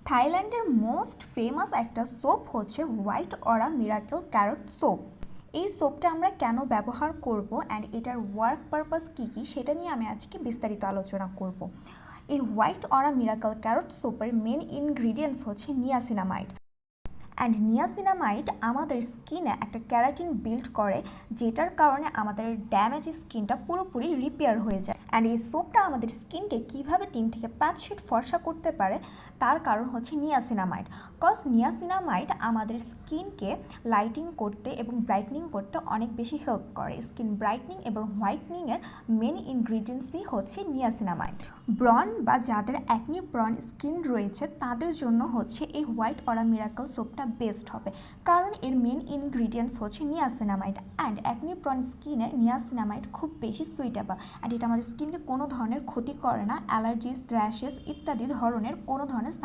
থাইল্যান্ডের most famous একটা soap হচ্ছে হোয়াইট অরা মিরাকেল ক্যারট সোপ। এই সোপটা আমরা কেন ব্যবহার করব অ্যান্ড এটার ওয়ার্ক পারপাস কী কী সেটা নিয়ে আমি আজকে বিস্তারিত আলোচনা করব। এই হোয়াইট অরা মিরাকেল ক্যারট সোপের মেন ইনগ্রিডিয়েন্টস হচ্ছে নিয়াসিনামাইড। অ্যান্ড নিয়াসিনামাইড আমাদের স্কিনে একটা ক্যারাটিন বিল্ড করে, যেটার কারণে আমাদের ড্যামেজ স্কিনটা পুরোপুরি রিপেয়ার হয়ে যায়। অ্যান্ড এই সোপটা আমাদের স্কিনকে কীভাবে 3 থেকে 5 শেড ফর্সা করতে পারে তার কারণ হচ্ছে নিয়াসিনামাইড। কজ নিয়াসিনামাইড আমাদের স্কিনকে লাইটিং করতে এবং ব্রাইটনিং করতে অনেক বেশি হেল্প করে। স্কিন ব্রাইটনিং এবং হোয়াইটনিংয়ের মেন ইনগ্রিডিয়েন্টসই হচ্ছে নিয়াসিনামাইড। ব্রন বা যাদের অ্যাকনি প্রন স্কিন রয়েছে তাদের জন্য হচ্ছে এই হোয়াইট অরা মিরাকেল সোপটা বেস্ট হবে, কারণ এর মেন ইনগ্রিডিয়েন্টস হচ্ছে নিয়াসিনামাইড। অ্যান্ড অ্যাকনি প্রন স্কিনে নিয়াসিনামাইড খুব বেশি সুইটেবল, অ্যান্ড এটা আমাদের স্কিনকে কোনো ধরনের ক্ষতি করে না, অ্যালার্জিস, র্যাশেস ইত্যাদি ধরনের কোনো ধরনের